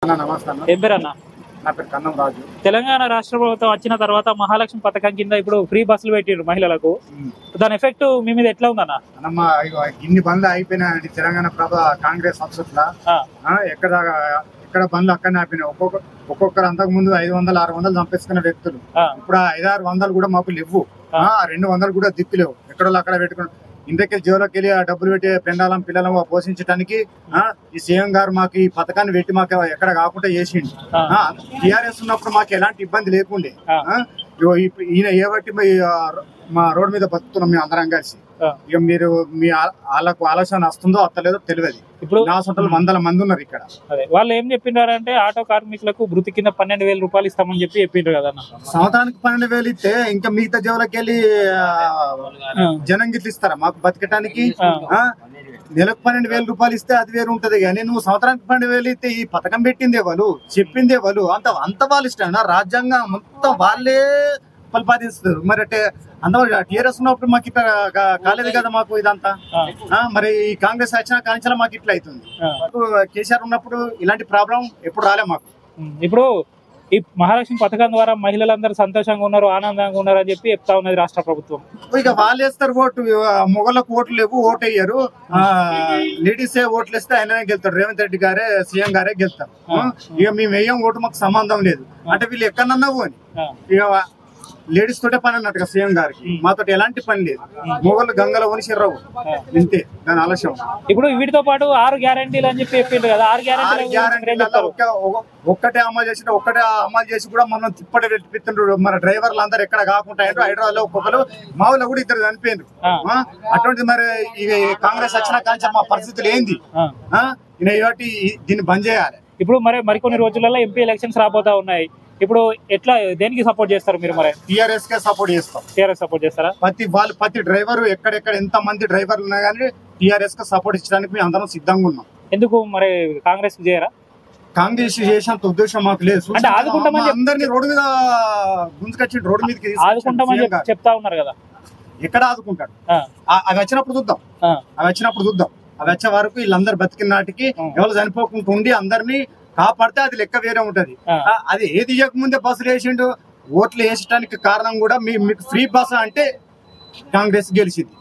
నమస్తే అన్న. ఏం పేరు అన్న? నా పేరు కన్నం రాజు. తెలంగాణ రాష్ట్ర ప్రభుత్వం వచ్చిన తర్వాత మహాలక్ష్మి పథకం కింద ఇప్పుడు ఫ్రీ బస్సులు పెట్టిండ్రు మహిళలకు. దాని ఎఫెక్ట్ మీ మీద ఎట్లా ఉందన్న? అన్నమ్మ ఇన్ని బండ్లు అయిపోయినాయి తెలంగాణ కాంగ్రెస్ సంస్థలో. ఎక్కడ బండ్లు అక్కడనే ఆపినాయి. ఒక్కొక్కరు అంతకు ముందు 500, 600 చంపేసుకున్న వ్యక్తులు ఇప్పుడు 500-600 కూడా మాకు లేవు. 200 కూడా దిక్కులేవు. ఎక్కడో అక్కడ పెట్టుకున్నాం. ఇంటికి జోలోకి వెళ్ళి ఆ డబ్బులు పెట్టి పెండాలం పిల్లలను పోషించడానికి ఈ సీఎం గారు మాకు ఈ పథకాన్ని పెట్టి మాకు ఎక్కడ కాకుండా చేసిండు. టీఆర్ఎస్ ఉన్నప్పుడు మాకు ఎలాంటి ఇబ్బంది లేకుండే. ఈయన ఏబట్టి మా రోడ్డు మీద బతుకుతున్నాం మేము అందరం కలిసి. ఇక మీరు మీ వాళ్ళకు ఆలోచన వస్తుందో వస్తలేదో తెలియదు. ఇప్పుడు నా సొంతలు 100 మంది ఉన్నారు ఇక్కడ. వాళ్ళు ఏం చెప్పిండారంటే ఆటో కార్మికులకు వృత్తి కింద 12,000 రూపాయలు ఇస్తామని చెప్పిండ్రు కదా. సంవత్సరానికి 12,000 ఇస్తే ఇంకా మిగతా జోలకి వెళ్ళి జనం గిట్లు ఇస్తారా మాకు బతకటానికి? నెలకు 12,000 రూపాయలు ఇస్తే అది వేరు ఉంటది. కానీ నువ్వు సంవత్సరానికి 12,000 ఇస్తే ఈ పథకం పెట్టిందే వాళ్ళు, చెప్పిందే వాళ్ళు, అంత వాళ్ళు ఇష్టం. రాజ్యాంగం మొత్తం వాళ్ళే పరిపాలిస్తారు. మరి అంటే అంత టీఆర్ఎస్ ఉన్నప్పుడు మాకు ఇట్లా కాలేదు కదా మాకు ఇదంతా. మరి ఈ కాంగ్రెస్ వచ్చిన కాంచెల మాకు ఇట్లా అవుతుంది. కేసీఆర్ ఉన్నప్పుడు ఇలాంటి ప్రాబ్లం ఎప్పుడు రాలే మాకు. ఇప్పుడు ఈ మహాలక్ష్మి పథకం ద్వారా మహిళలందరూ సంతోషంగా ఉన్నారు, ఆనందంగా ఉన్నారు అని చెప్పి చెప్తా ఉన్నది రాష్ట్ర ప్రభుత్వం. ఇక వాళ్ళు వేస్తారు ఓటు. మొగళ్ళకు ఓట్లు లేవు, ఓటు వేయరు. లేడీస్ ఓట్లు వేస్తే ఆయననే గెలుతారు. రేవంత్ రెడ్డి గారే సీఎం గారే గెలుతారు. ఇక మేము వేయం ఓటు, మాకు సంబంధం లేదు అంటే వీళ్ళు ఎక్కడన్నా అని ఇక లేడీస్ తోటే పని అన్నట్టుగా సీఎం గారికి. మాతో ఎలాంటి పని లేదు. మొగలు గంగలో వనిసిర్రావు ఇంతే దాని ఆలస్యం. ఇప్పుడు వీటితో పాటు 6 గ్యారంటీలు అని చెప్పి చెప్పిండ్రు కదా. 6 గ్యారంటీలు ఒక్కటే అమలు చేసి కూడా మనం తిప్పటి పెట్టిస్తుండ్రు. మన డ్రైవర్లు అందరు ఎక్కడ కాకుండా హైదరాబాద్ లో ఒక్కొక్కరు మా ఊళ్ళో కూడా 2 చనిపోయిండ్రు. అటువంటి మరి కాంగ్రెస్ వచ్చిన కానీ మా పరిస్థితులు ఏంది? దీన్ని బంద్ చేయాలి. ఇప్పుడు మరికొన్ని రోజులలో ఎంపీ ఎలక్షన్స్ రాబోతా ఉన్నాయి. ఇప్పుడు ఎట్లా దేనికి సపోర్ట్ చేస్తారు మీరు? మరి టీఆర్ఎస్ కే సపోర్ట్ చేస్తాం. టీఆర్ఎస్ సపోర్ట్ చేస్తారా? ప్రతి డ్రైవర్ ఎక్కడెక్కడ ఎంత మంది డ్రైవర్లు ఉన్నా కానీ టీఆర్ఎస్ కి సపోర్ట్ ఇచ్చడానికి మేము అందరం సిద్ధంగా ఉన్నాం. ఎందుకు మరి కాంగ్రెస్ చేయరా? కాంగ్రెస్ చేసేంత ఉద్దేశం మాకు లేదు. అంటే ఆదుకుంటామని అందరినీ రోడ్డు మీద గుంజుకొచ్చి రోడ్డు మీదకి ఆదుకుంటామని చెప్తా ఉన్నారు కదా. ఎక్కడ ఆదుకుంటాడు? అవి వచ్చినప్పుడు చూద్దాం. అవి వచ్చే వరకు వీళ్ళందరూ బతికిన నాటికి ఎవరు చనిపోకుండా ఉండి అందరినీ కాపాడితే అది లెక్క వేరే ఉంటది. అది ఏది ఇవ్వకముందే బస్సులు వేసిండు. ఓట్లు వేసడానికి కారణం కూడా మీకు ఫ్రీ బస్ అంటే కాంగ్రెస్ గెలిచింది.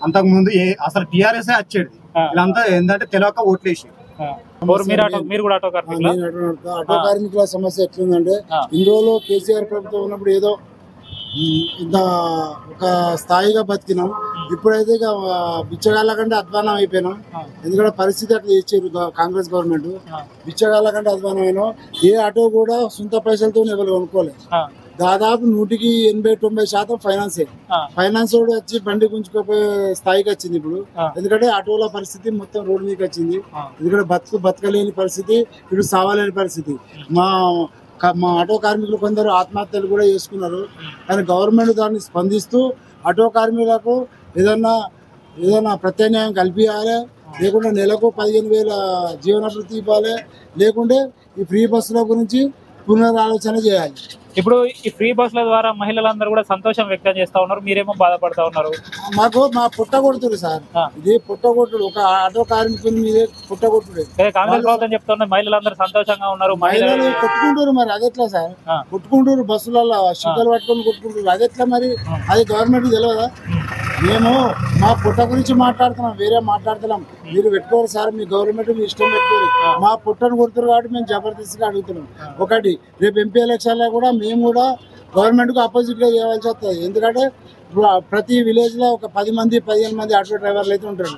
అంతకు ముందు అసలు టీఆర్ఎస్ వచ్చేది. వీళ్ళంతా ఏంటంటే తెలియక ఓట్లు వేసిండు. ఆటో కార్మికుల సమస్య ఎట్లుందంటే ఇన్ని రోజులు కేసీఆర్ ప్రభుత్వం ఉన్నప్పుడు ఏదో ఇంత ఒక స్థాయిగా బతికినాం. ఇప్పుడైతే ఇక బిచ్చగాళ్ళ కంటే అధ్వానం అయిపోయినాం. ఎందుకంటే పరిస్థితి అట్లా ఇచ్చారు కాంగ్రెస్ గవర్నమెంట్. బిచ్చగాళ్ళ కంటే అధ్వానమైనా ఏ ఆటో కూడా సొంత పైసలతో ఎవరు కొనుక్కోలేదు. దాదాపు 180-90% ఫైనాన్స్ కూడా వచ్చి బండి గుంజుకోపోయే స్థాయికి వచ్చింది ఇప్పుడు. ఎందుకంటే ఆటోల పరిస్థితి మొత్తం రోడ్డు మీదకి వచ్చింది. ఎందుకంటే బతకలేని పరిస్థితి, ఇప్పుడు సావలేని పరిస్థితి. మా ఆటో కార్మికులు కొందరు ఆత్మహత్యలు కూడా చేసుకున్నారు. కానీ గవర్నమెంట్ దాన్ని స్పందిస్తూ ఆటో కార్మికులకు ఏదన్నా ప్రత్యామ్నాయం కల్పించాలి. లేకుంటే నెలకు 15,000 జీవనభృతి ఇవ్వాలి. లేకుంటే ఈ ఫ్రీ బస్సుల గురించి పునరాలోచన చేయాలి. ఇప్పుడు ఈ ఫ్రీ బస్సుల ద్వారా మహిళలందరూ కూడా సంతోషం వ్యక్తం చేస్తా ఉన్నారు, మీరేమో బాధపడతా ఉన్నారు. మా పుట్ట కొడుతుడు సార్, ఇది పుట్ట కొట్టుడు. ఒక ఆటో కార్మికుని మీదే పుట్ట కొట్టుడు. కాంగ్రెస్ ప్రభుత్వం చెప్తా ఉన్నారు మహిళలందరూ సంతోషంగా ఉన్నారు. మహిళలు కొట్టుకుంటారు. మరి అదెట్లా సార్? కొట్టుకుంటారు, బస్సులలో షీటలు పట్టుకొని కొట్టుకుంటారు. అదెట్లా మరి? అది గవర్నమెంట్ తెలియదా? మేము మా పుట్ట గురించి మాట్లాడుతున్నాం, వేరే మాట్లాడుతున్నాం. మీరు పెట్టుకోరు సార్, మీ గవర్నమెంట్ మీ ఇష్టం పెట్టుకోరు. మా పుట్టను కొడుతున్నారు కాబట్టి మేము జబర్దస్తిగా అడుగుతున్నాం. ఒకటి రేపు ఎంపీ ఎలక్షన్లో కూడా మేము కూడా గవర్నమెంట్కు అపోజిట్గా చేయవలసి వస్తుంది. ఎందుకంటే ప్రతి విలేజ్లో ఒక 10-15 మంది ఆటో డ్రైవర్లు అయితే ఉంటారు.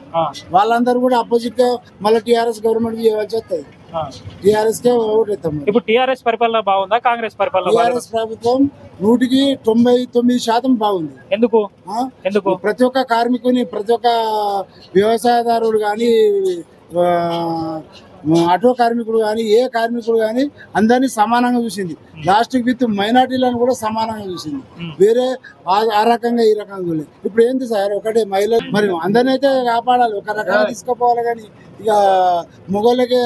వాళ్ళందరూ కూడా అపోజిట్గా మళ్ళీ టీఆర్ఎస్ గవర్నమెంట్కి చేయవలసి వస్తుంది. టీఆర్ఎస్ కే ఓటేస్తాం. ఇప్పుడు టీఆర్ఎస్ పరిపాలన బాగుందా కాంగ్రెస్ పరిపాలన? టీఆర్ఎస్ ప్రభుత్వం 199% బాగుంది. ఎందుకు? ప్రతి ఒక్క కార్మికుని, ప్రతి ఒక్క వ్యవసాయదారుడు కానీ, ఆటో కార్మికుడు కానీ, ఏ కార్మికుడు కానీ అందరినీ సమానంగా చూసింది. లాస్ట్ విత్ మైనార్టీలను కూడా సమానంగా చూసింది. వేరే ఆ రకంగా ఈ రకంగా చూడలేదు. ఇప్పుడు ఏంటి సార్, ఒకటే మహిళ మరి అందరినీ అయితే కాపాడాలి, ఒక రకంగా తీసుకుపోవాలి. కానీ ఇక మొగోళ్ళకి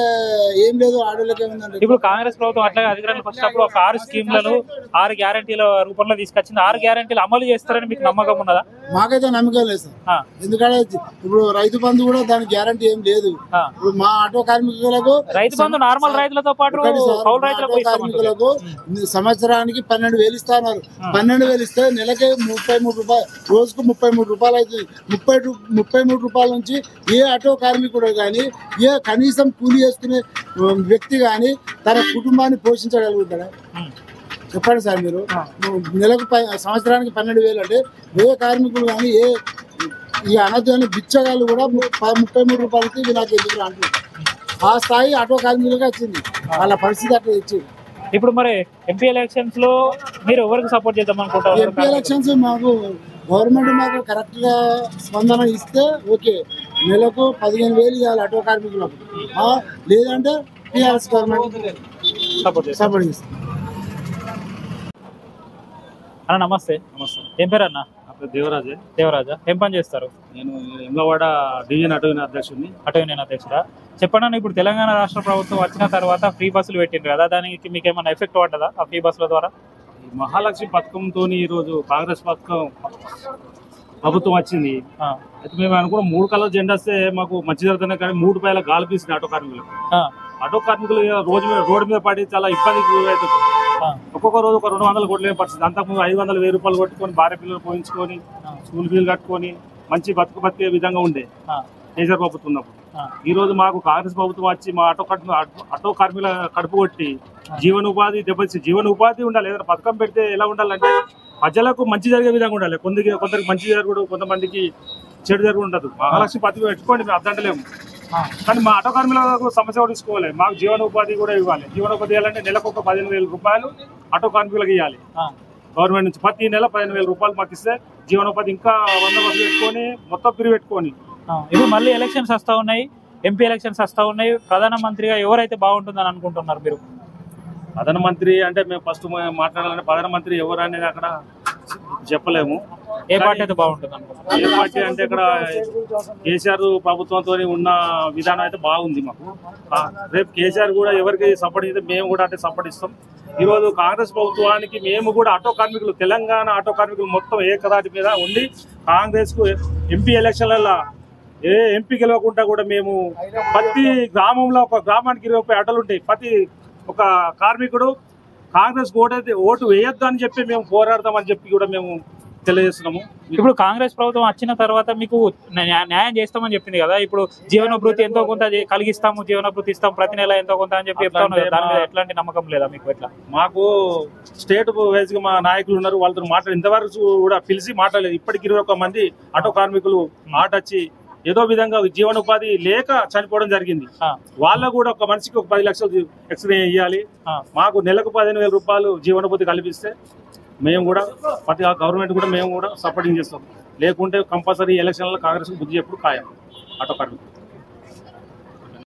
ఏం లేదు, ఆడోళ్ళకి ఏముందండి. ఇప్పుడు కాంగ్రెస్ ప్రభుత్వం అట్లాగే అధికారంలోకి వచ్చినప్పుడు ఒక 6 స్కీమ్లను 6 గ్యారంటీల రూపంలో తీసుకొచ్చింది. 6 గ్యారంటీలు అమలు చేస్తారని మీకు నమ్మకం ఉన్నదా? మాకైతే నమ్మకం లేదు సార్. ఎందుకంటే ఇప్పుడు రైతు బంధు కూడా దానికి గ్యారంటీ ఏం లేదు. ఇప్పుడు మా ఆటో కార్మికులకు రైతు బంధు నార్మల్ రైతులతో పాటు కౌలు కార్మికులకు సంవత్సరానికి 12,000 ఇస్తున్నారు. 12,000 ఇస్తే నెలకి 33 రూపాయలు, రోజుకు 33 రూపాయలు అవుతుంది. 33 రూపాయల నుంచి ఏ ఆటో కార్మికుడు కానీ, ఏ కనీసం కూలి చేసుకునే వ్యక్తి కానీ తన కుటుంబాన్ని పోషించగలుగుతాడా? చెప్పండి సార్ మీరు. నెలకు సంవత్సరానికి 12,000 అంటే ఏ కార్మికులు కానీ ఈ అనర్థాన్ని బిచ్చగాళ్ళు కూడా 33 రూపాయలకి నాకు ఎందుకు అంటున్నారు. ఆ స్థాయి ఆటో కార్మికులుగా వచ్చింది, వాళ్ళ పరిస్థితి అట్లా ఇచ్చింది. ఇప్పుడు మరి ఎంపీ ఎలక్షన్స్ లో మీరు ఎవరికి సపోర్ట్ చేద్దాం అనుకుంటారు? ఎంపీ ఎలక్షన్స్ మాకు గవర్నమెంట్ మాకు కరెక్ట్ గా స్పందన ఇస్తే ఓకే. నెలకు 15,000 ఇవ్వాలి ఆటో కార్మికులకు, లేదంటే టీఆర్ఎస్ గవర్నమెంట్ సపోర్ట్ చేస్తాం. అన్న నమస్తే. ఏం పేరు అన్న? దేవరాజా. ఏం పని చేస్తారు? నేను ఎమ్లవాడ డివిజన్ అటో యూనియన్ అధ్యక్షుడా. చెప్పండి, ఇప్పుడు తెలంగాణ రాష్ట్ర ప్రభుత్వం వచ్చిన తర్వాత ఫ్రీ బస్సులు పెట్టిండ్రు కదా, దానికి మీకు ఏమైనా ఎఫెక్ట్ పడ్డదా ఆ ఫ్రీ బస్సుల ద్వారా? మహాలక్ష్మి పథకంతో ఈరోజు కాంగ్రెస్ ప్రభుత్వం వచ్చింది. అయితే మేము అనుకున్న 3 కలర్ జెండా వస్తే మాకు మంచి జరుగుతుంది, కానీ 3 రూపాయల గాలిపీసింది ఆటో కార్మికులకు. రోడ్డు మీద పడి చాలా ఇబ్బంది అవుతుంది. ఒక్కొక్క రోజు ఒక 200 కొట్టలేని పరిస్థితి. అంతకుముందు 500,000 రూపాయలు కొట్టుకొని భార్య పిల్లలు పోయించుకొని స్కూల్ ఫీజులు కట్టుకొని మంచి బతికే విధంగా ఉండే కేసీఆర్ ప్రభుత్వం ఉన్నప్పుడు. ఈ రోజు మాకు కాంగ్రెస్ ప్రభుత్వం వచ్చి మా ఆటో కార్మికుల కడుపు కొట్టి జీవనోపాధి దెబ్బతి. జీవనోపాధి ఉండాలి. ఏదైనా పథకం పెడితే ఎలా ఉండాలంటే ప్రజలకు మంచి జరిగే విధంగా ఉండాలి. కొందరికి మంచి జరగదు, కొంతమందికి చెడు జరుగు ఉండదు. మహాలక్ష్మి పథకం పెట్టుకోండి, మేము అర్థంటలేము. కానీ మా ఆటో కార్మికులకు సమస్య కూడా తీసుకోవాలి. మాకు జీవనోపాధి కూడా ఇవ్వాలి. జీవనోపాధి ఇవ్వాలంటే నెలకు ఒక 15,000 రూపాయలు ఆటో కార్మికులకు ఇవ్వాలి గవర్నమెంట్ నుంచి. ప్రతి నెల 15,000 రూపాయలు మాకు ఇస్తే జీవనోపాధి ఇంకా 100 బస్సులు పెట్టుకొని మొత్తం పిరి పెట్టుకొని. ఇప్పుడు మళ్ళీ ఎలక్షన్స్ వస్తూ ఉన్నాయి, ఎంపీ ఎలక్షన్స్ వస్తూ ఉన్నాయి. ప్రధానమంత్రిగా ఎవరైతే బాగుంటుందని అనుకుంటున్నారు మీరు? ప్రధానమంత్రి అంటే మేము ఫస్ట్ మాట్లాడాలంటే ప్రధానమంత్రి ఎవరు అనేది అక్కడ చెప్పలేము. ఏ పార్టీ అయితే బాగుంటుంది అనుకుంటున్నారు? ఏ పార్టీ అంటే ఇక్కడ కేసీఆర్ ప్రభుత్వంతో ఉన్న విధానం అయితే బాగుంది మాకు. రేపు కేసీఆర్ కూడా ఎవరికి సపోర్ట్ ఇస్తే మేము కూడా అంటే సపోర్ట్ ఇస్తాం. ఈరోజు కాంగ్రెస్ ప్రభుత్వానికి మేము కూడా ఆటో కార్మికులు, తెలంగాణ ఆటో కార్మికులు మొత్తం ఏకదాటి మీద ఉండి కాంగ్రెస్ కు ఎంపీ ఎలక్షన్లలో ఏ ఎంపీ గెలవకుండా కూడా మేము ప్రతి గ్రామంలో ఒక గ్రామానికి 20 ఆటోలు ఉంటాయి. ప్రతి ఒక కార్మికుడు కాంగ్రెస్ ఓటు వేయొద్దు అని చెప్పి మేము పోరాడతామని చెప్పి కూడా మేము తెలియజేస్తున్నాము. ఇప్పుడు కాంగ్రెస్ ప్రభుత్వం వచ్చిన తర్వాత మీకు న్యాయం చేస్తామని చెప్పింది కదా. ఇప్పుడు జీవనోభృతి ఎంతో కొంత కలిగిస్తాము, జీవనోభృతి ఇస్తాం ప్రతి నెల ఎంతో కొంత అని చెప్పి చెప్తా ఉన్నారు. దాని మీద ఎట్లాంటి నమ్మకం లేదా మీకు? ఎట్లా? మాకు స్టేట్ వైజ్ గా మా నాయకులు ఉన్నారు, వాళ్ళతో మాట్లాడి ఇంతవరకు కూడా పిలిచి మాట్లాడలేదు. ఇప్పటికి 21 మంది ఆటో కార్మికులు మాట వచ్చి ఏదో విధంగా జీవనోపాధి లేక చనిపోవడం జరిగింది. వాళ్ళకు కూడా ఒక మనిషికి ఒక 10 లక్షలు ఎక్స్రే ఇవ్వాలి. మాకు నెలకు 15,000 రూపాయలు జీవనోపాధి కల్పిస్తే మేము కూడా ప్రతి గవర్నమెంట్ కూడా మేము కూడా సపోర్టింగ్ చేస్తాం. లేకుంటే కంపల్సరీ ఎలక్షన్లో కాంగ్రెస్ బుద్ధి ఎప్పుడు ఖాయం ఆటో కార్మికులు.